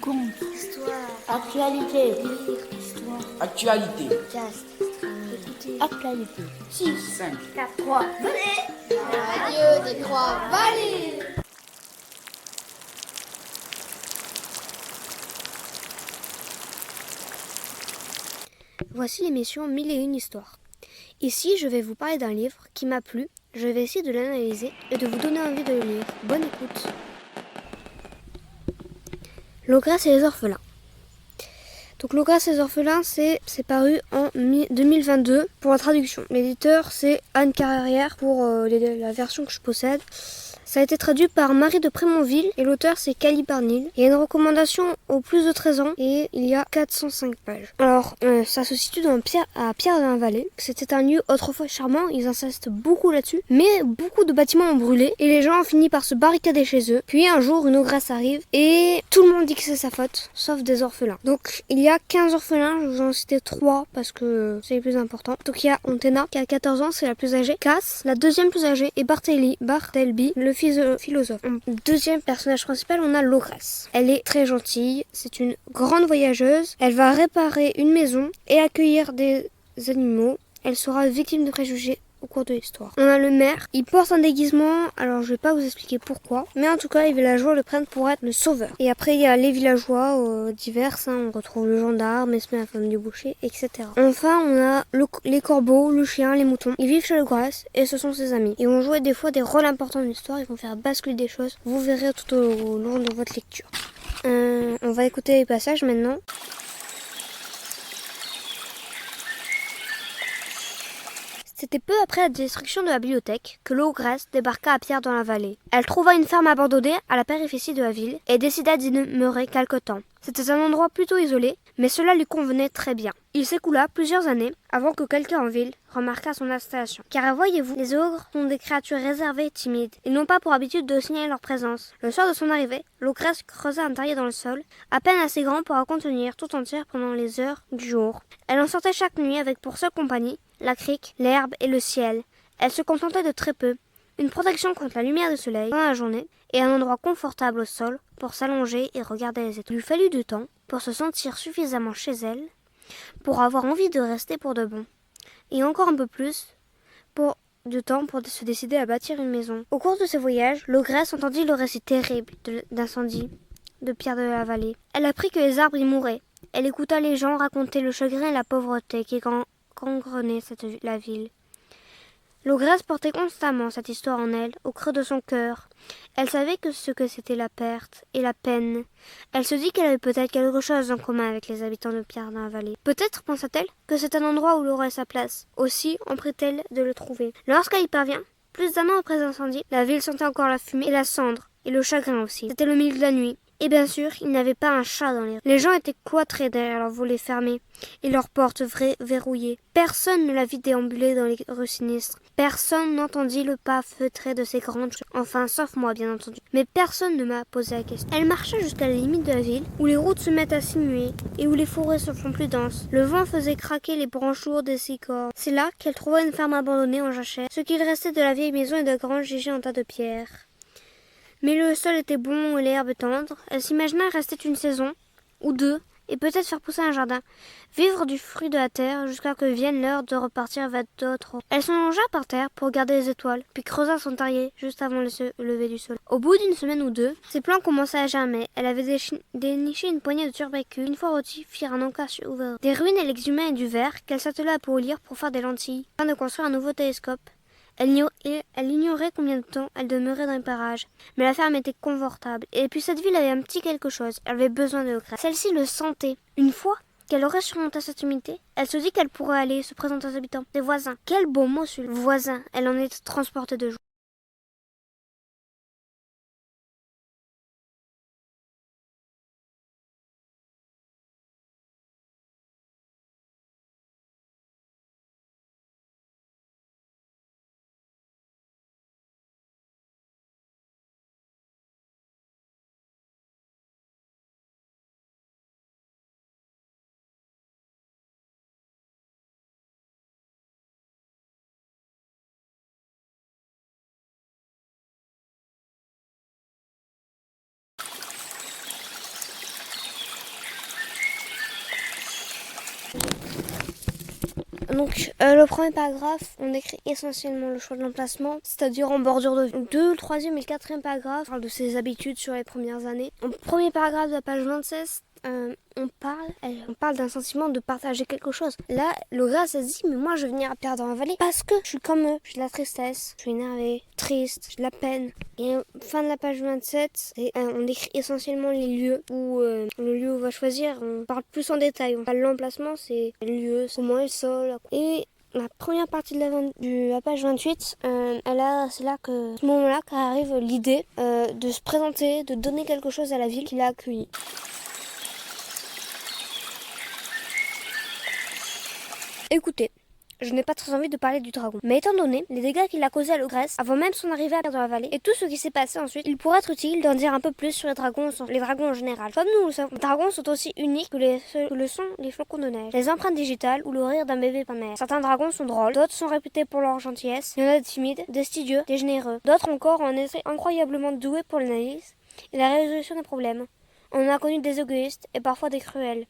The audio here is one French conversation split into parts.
Conte. Histoire. Actualité. Lire. Histoire. Actualité. Podcast. Écouter. Actualité. 6, 5, 4, 3. Venez. La radio des Trois Vallées. Voici l'émission 1001 histoires. Ici, je vais vous parler d'un livre qui m'a plu. Je vais essayer de l'analyser et de vous donner envie de le lire. Bonne écoute. L'ogresse et les orphelins. Donc l'ogresse et les orphelins, c'est paru en 2022 pour la traduction. L'éditeur, c'est Anne Carrière pour la version que je possède. Ça a été traduit par Marie de Prémonville et l'auteur c'est Cali Barnil. Il y a une recommandation aux plus de 13 ans et il y a 405 pages. Alors, ça se situe à Pierre-de-la-Vallée. C'était un lieu autrefois charmant, ils insistent beaucoup là-dessus. Mais beaucoup de bâtiments ont brûlé et les gens ont fini par se barricader chez eux. Puis un jour, une ogresse arrive et tout le monde dit que c'est sa faute, sauf des orphelins. Donc, il y a 15 orphelins, je vous en citer 3 parce que c'est les plus importants. Donc, il y a Ontena qui a 14 ans, c'est la plus âgée. Cass, la deuxième plus âgée, et Bartleby, le philosophe. Deuxième personnage principal, on a l'ogresse. Elle est très gentille, c'est une grande voyageuse. Elle va réparer une maison et accueillir des animaux. Elle sera victime de préjugés au cours de l'histoire. On a le maire, il porte un déguisement, alors je vais pas vous expliquer pourquoi, mais en tout cas les villageois le prennent pour être le sauveur. Et après il y a les villageois divers, on retrouve le gendarme, Esme, la femme du boucher, etc. Enfin on a les corbeaux, le chien, les moutons. Ils vivent chez l'ogresse et ce sont ses amis. Ils vont jouer des fois des rôles importants dans l'histoire, ils vont faire basculer des choses. Vous verrez tout au long de votre lecture. On va écouter les passages maintenant. C'était peu après la destruction de la bibliothèque que l'ogresse débarqua à Pierre-dans-la-Vallée. Elle trouva une ferme abandonnée à la périphérie de la ville et décida d'y demeurer quelque temps. C'était un endroit plutôt isolé, mais cela lui convenait très bien. Il s'écoula plusieurs années avant que quelqu'un en ville remarquât son installation. Car voyez-vous, les ogres sont des créatures réservées et timides. Ils n'ont pas pour habitude de signaler leur présence. Le soir de son arrivée, l'ogresse creusa un terrier dans le sol, à peine assez grand pour la contenir tout entière pendant les heures du jour. Elle en sortait chaque nuit avec pour seule compagnie la crique, l'herbe et le ciel. Elle se contentait de très peu, une protection contre la lumière du soleil pendant la journée et un endroit confortable au sol pour s'allonger et regarder les étoiles. Il lui fallut du temps pour se sentir suffisamment chez elle pour avoir envie de rester pour de bon, et encore un peu plus de temps pour se décider à bâtir une maison. Au cours de ce voyage, l'ogresse entendit le récit terrible d'incendie de Pierre-de-la-Vallée. Elle apprit que les arbres y mouraient. Elle écouta les gens raconter le chagrin et la pauvreté qui gangrenait la ville. L'ogresse portait constamment cette histoire en elle, au creux de son cœur. Elle savait ce que c'était la perte et la peine. Elle se dit qu'elle avait peut-être quelque chose en commun avec les habitants de Pierre-dans-la-Vallée. Peut-être, pensa-t-elle, que c'est un endroit où elle aurait sa place. Aussi en prit-elle de le trouver. Lorsqu'elle y parvient, plus d'un an après l'incendie, la ville sentait encore la fumée et la cendre, et le chagrin aussi. C'était le milieu de la nuit. Et bien sûr, il n'y avait pas un chat dans les rues. Les gens étaient cloîtrés derrière leurs volets fermés et leurs portes verrouillées. Personne ne la vit déambuler dans les rues sinistres. Personne n'entendit le pas feutré de ces grandes choses. Enfin, sauf moi, bien entendu. Mais personne ne m'a posé la question. Elle marcha jusqu'à la limite de la ville, où les routes se mettent à sinuer et où les forêts se font plus denses. Le vent faisait craquer les branches lourdes des sycores. C'est là qu'elle trouva une ferme abandonnée en jachère, ce qu'il restait de la vieille maison et de grands gigets en tas de pierres. Mais le sol était bon et l'herbe tendre. Elle s'imagina rester une saison, ou deux, et peut-être faire pousser un jardin. Vivre du fruit de la terre jusqu'à que vienne l'heure de repartir vers d'autres. Elle s'allongea par terre pour regarder les étoiles, puis creusa son terrier juste avant le lever du soleil. Au bout d'une semaine ou deux, ses plants commençaient à germer. Elle avait déniché une poignée de tubercules. Une fois rôtis, firent un encas ouvert. Des ruines et l'exhumaient et du verre qu'elle s'attela à polir pour faire des lentilles, afin de construire un nouveau télescope. Elle ignorait combien de temps elle demeurait dans les parages, mais la ferme était confortable, et puis cette ville avait un petit quelque chose, elle avait besoin de l'ogresse. Celle-ci le sentait. Une fois qu'elle aurait surmonté cette timidité, elle se dit qu'elle pourrait aller se présenter aux habitants, des voisins. Quel beau mot celui voisin, elle en était transportée de joie. Donc le premier paragraphe, on décrit essentiellement le choix de l'emplacement, c'est-à-dire en bordure de ville. Le troisième et le quatrième paragraphe parlent de ses habitudes sur les premières années. Au premier paragraphe de la page 26, on parle d'un sentiment de partager quelque chose. Là, Laura se dit, mais moi je vais venir à Pierre dans la vallée parce que je suis comme eux. J'ai de la tristesse, je suis énervée, triste, j'ai de la peine. Et fin de la page 27, on décrit essentiellement les lieux où le lieu où on va choisir. On parle plus en détail. On parle de l'emplacement, c'est le lieu, comment est le sol. Et la première partie de la page 28, c'est là que, ce moment-là, qu'arrive l'idée de se présenter, de donner quelque chose à la ville qui l'a accueilli. Écoutez, je n'ai pas très envie de parler du dragon. Mais étant donné les dégâts qu'il a causés à l'ogresse avant même son arrivée dans la vallée et tout ce qui s'est passé ensuite, il pourrait être utile d'en dire un peu plus sur les dragons en général. Comme nous le savons, les dragons sont aussi uniques que le sont les flocons de neige, les empreintes digitales ou le rire d'un bébé par mère. Certains dragons sont drôles, d'autres sont réputés pour leur gentillesse. Il y en a des timides, des studieux, des généreux. D'autres encore ont été incroyablement doués pour l'analyse et la résolution des problèmes. On a connu des égoïstes et parfois des cruels.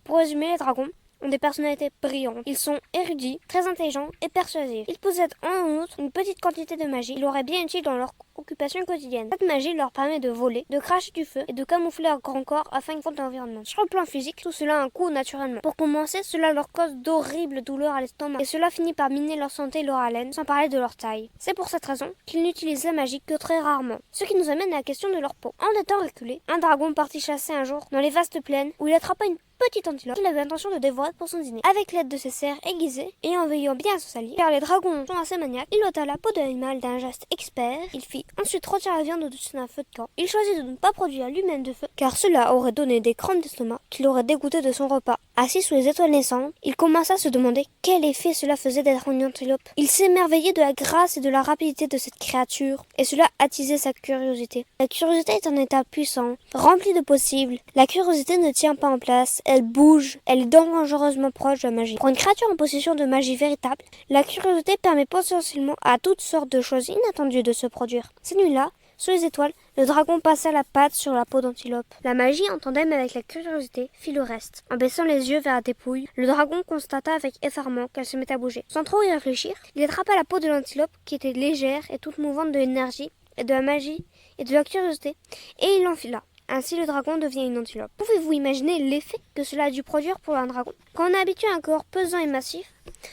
Pour résumer, les dragons ont des personnalités brillantes. Ils sont érudits, très intelligents et persuasifs. Ils possèdent en outre une petite quantité de magie qui leur est bien utile dans leur occupation quotidienne. Cette magie leur permet de voler, de cracher du feu et de camoufler leur grand corps afin qu'ils font l'environnement. Sur le plan physique, tout cela a un coût naturellement. Pour commencer, cela leur cause d'horribles douleurs à l'estomac et cela finit par miner leur santé et leur haleine, sans parler de leur taille. C'est pour cette raison qu'ils n'utilisent la magie que très rarement. Ce qui nous amène à la question de leur peau. En des temps reculés, un dragon partit chasser un jour dans les vastes plaines où il attrapa une petite antilope qu'il avait l'intention de dévorer pour son dîner. Avec l'aide de ses serres aiguisées et en veillant bien à se salir, car les dragons sont assez maniaques, il ôta la peau de l'animal d'un geste expert. Il fit ensuite retirer la viande au-dessus d'un feu de camp. Il choisit de ne pas produire lui-même de feu, car cela aurait donné des crampes d'estomac qui l'auraient dégoûté de son repas. Assis sous les étoiles naissantes, il commença à se demander quel effet cela faisait d'être une antilope. Il s'émerveillait de la grâce et de la rapidité de cette créature, et cela attisait sa curiosité. La curiosité est un état puissant, rempli de possibles. La curiosité ne tient pas en place, elle bouge, elle est dangereusement proche de la magie. Pour une créature en possession de magie véritable, la curiosité permet potentiellement à toutes sortes de choses inattendues de se produire. Cette nuit-là, sous les étoiles, le dragon passa la patte sur la peau d'antilope. La magie, en tandem avec la curiosité, fit le reste. En baissant les yeux vers la dépouille, le dragon constata avec effarement qu'elle se mettait à bouger. Sans trop y réfléchir, il attrapa la peau de l'antilope qui était légère et toute mouvante de l'énergie et de la magie et de la curiosité, et il l'enfila. Ainsi, le dragon devient une antilope. Pouvez-vous imaginer l'effet que cela a dû produire pour un dragon? Quand on est habitué à un corps pesant et massif,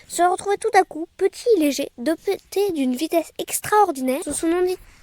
se retrouver tout à coup petit et léger, doté d'une vitesse extraordinaire sous son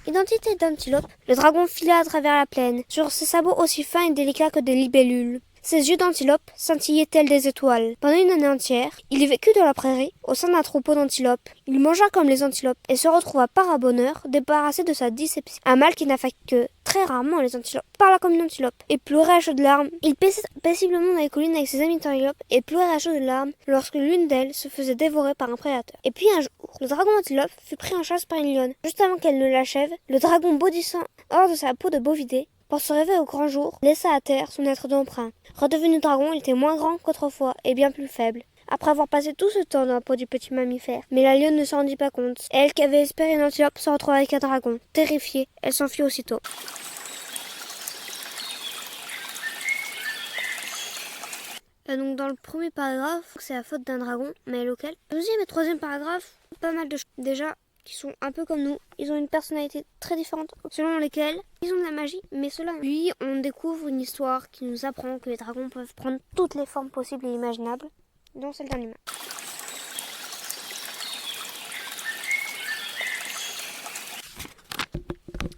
identité d'antilope, le dragon fila à travers la plaine, sur ses sabots aussi fins et délicats que des libellules. Ses yeux d'antilope scintillaient tels des étoiles. Pendant une année entière, il vécut dans la prairie, au sein d'un troupeau d'antilopes. Il mangea comme les antilopes et se retrouva par un bonheur débarrassé de sa dyspepsie, un mal qui n'affecte que très rarement les antilopes. Parla comme une antilope et pleurait à chaudes larmes. Il paissait paisiblement dans les collines avec ses amis antilopes et pleurait à chaudes larmes lorsque l'une d'elles se faisait dévorer par un prédateur. Et puis un jour, le dragon antilope fut pris en chasse par une lionne. Juste avant qu'elle ne l'achève, le dragon bondissant hors de sa peau de bovidé, pour se réveiller au grand jour, laissa à terre son être d'emprunt. Redevenu dragon, il était moins grand qu'autrefois et bien plus faible. Après avoir passé tout ce temps dans la peau du petit mammifère. Mais la lionne ne s'en rendit pas compte. Elle, qui avait espéré une antilope, se retrouva avec un dragon. Terrifiée, elle s'enfuit aussitôt. Donc dans le premier paragraphe, c'est la faute d'un dragon, mais lequel? Le deuxième et troisième paragraphe, pas mal de choses. Déjà, qui sont un peu comme nous, ils ont une personnalité très différente, selon lesquelles ils ont de la magie, mais cela, lui, on découvre une histoire qui nous apprend que les dragons peuvent prendre toutes les formes possibles et imaginables, dont celle d'un humain.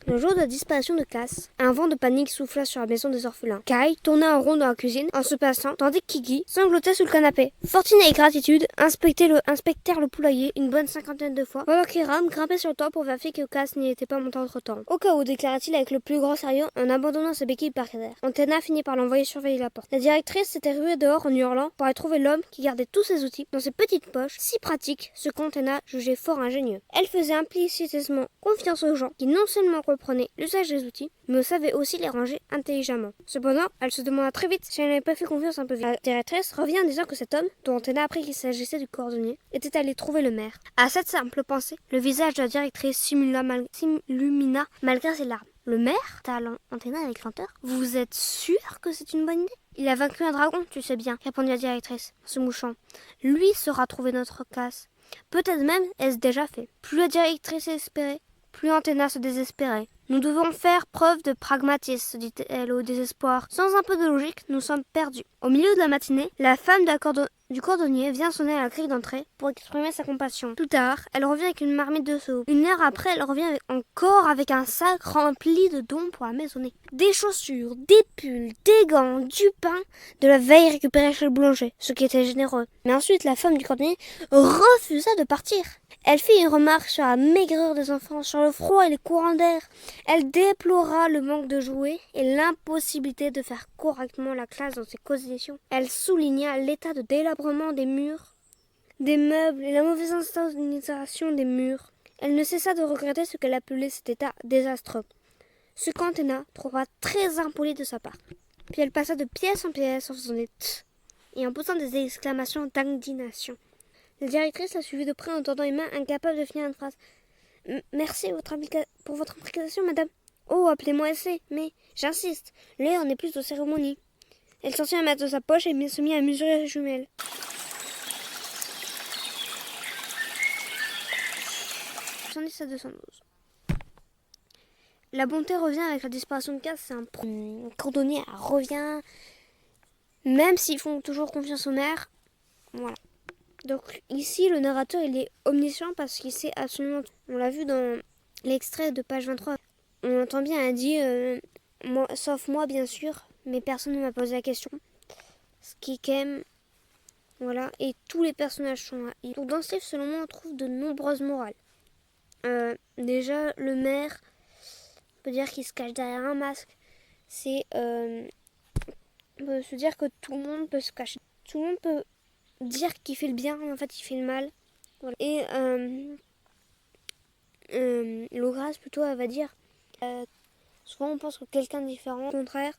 Le jour de la disparition de Cass, un vent de panique souffla sur la maison des orphelins. Kai tourna en rond dans la cuisine en se passant, tandis que Kiki sanglotait sous le canapé. Fortune et Gratitude inspectèrent le poulailler une bonne 50aine de fois, pendant qu'Iram grimpait sur le toit pour vérifier que Cass n'y était pas monté entre-temps. Au cas où, déclara-t-il avec le plus grand sérieux en abandonnant ses béquilles par terre. Antenna finit par l'envoyer surveiller la porte. La directrice s'était ruée dehors en hurlant pour aller trouver l'homme qui gardait tous ses outils dans ses petites poches, si pratiques, ce qu'Antenna jugeait fort ingénieux. Elle faisait implicitement confiance aux gens qui non seulement prenait l'usage des outils, mais savait aussi les ranger intelligemment. Cependant, elle se demanda très vite si elle n'avait pas fait confiance un peu vite. La directrice revient en disant que cet homme, dont Antenna apprit qu'il s'agissait du cordonnier, était allé trouver le maire. À cette simple pensée, le visage de la directrice s'illumina malgré ses larmes. Le maire t'a entraîné avec lenteur. Vous êtes sûr que c'est une bonne idée? Il a vaincu un dragon, tu sais bien, répondit la directrice, en se mouchant. Lui saura trouver notre casse. Peut-être même est-ce déjà fait. Plus la directrice espérait, plus Anténa se désespérait. Nous devons faire preuve de pragmatisme, se dit-elle au désespoir. Sans un peu de logique, nous sommes perdus. Au milieu de la matinée, la femme du cordonnier vient sonner à la grille d'entrée pour exprimer sa compassion. Plus tard, elle revient avec une marmite de soupe. Une heure après, elle revient encore avec un sac rempli de dons pour la maisonnée. Des chaussures, des pulls, des gants, du pain, de la veille récupérée chez le boulanger, ce qui était généreux. Mais ensuite, la femme du cordonnier refusa de partir. Elle fit une remarque sur la maigreur des enfants, sur le froid et les courants d'air. Elle déplora le manque de jouets et l'impossibilité de faire correctement la classe dans ses conditions. Elle souligna l'état de délabrement des murs, des meubles et la mauvaise installation des murs. Elle ne cessa de regretter ce qu'elle appelait cet état désastreux, ce qu'Anténa trouva très impoli de sa part. Puis elle passa de pièce en pièce en faisant des t's et en posant des exclamations d'indignation. La directrice la suivit de près en tendant les mains, incapable de finir une phrase. « Merci pour votre implication, madame. Oh, appelez-moi essai, mais j'insiste, l'heure n'est plus aux cérémonies. » Elle sortit un mètre de sa poche et se mit à mesurer les jumelles. 110 à 212. La bonté revient avec la disparition de casse, c'est un cordonnier revient, même s'ils font toujours confiance au maire. Voilà. Donc ici, le narrateur, il est omniscient parce qu'il sait absolument tout. On l'a vu dans l'extrait de page 23. On entend bien, elle dit, sauf moi bien sûr, mais personne ne m'a posé la question. Ce qui est quand même... Voilà, et tous les personnages sont là. Donc dans ce livre, selon moi, on trouve de nombreuses morales. Déjà, le maire, on peut dire qu'il se cache derrière un masque. C'est... on peut se dire que tout le monde peut se cacher. Tout le monde peut dire qu'il fait le bien, mais en fait il fait le mal. Voilà. Et Logras plutôt, elle va dire souvent on pense que quelqu'un de différent, au contraire.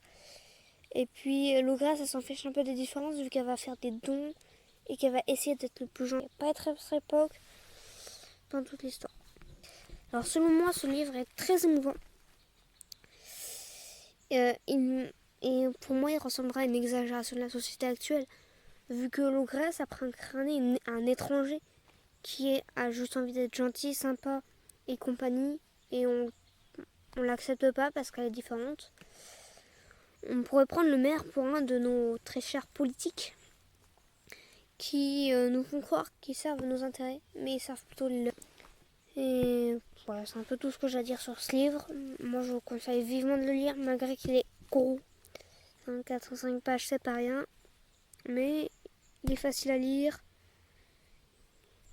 Et puis Logras, elle s'en fiche un peu des différences vu qu'elle va faire des dons et qu'elle va essayer d'être le plus gentil. Pas être à cette époque dans toute l'histoire. Alors selon moi, ce livre est très émouvant. Et pour moi, il ressemblera à une exagération de la société actuelle. Vu que Logras, après incarner un étranger qui a juste envie d'être gentil, sympa et compagnie, et on l'accepte pas parce qu'elle est différente. On pourrait prendre le maire pour un de nos très chers politiques qui nous font croire qu'ils servent nos intérêts, mais ils servent plutôt les leurs. Et voilà, c'est un peu tout ce que j'ai à dire sur ce livre. Moi, je vous conseille vivement de le lire, malgré qu'il est gros. 405 pages, c'est pas rien. Mais il est facile à lire.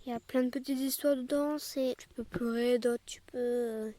Il y a plein de petites histoires dedans. Tu peux pleurer, d'autres tu peux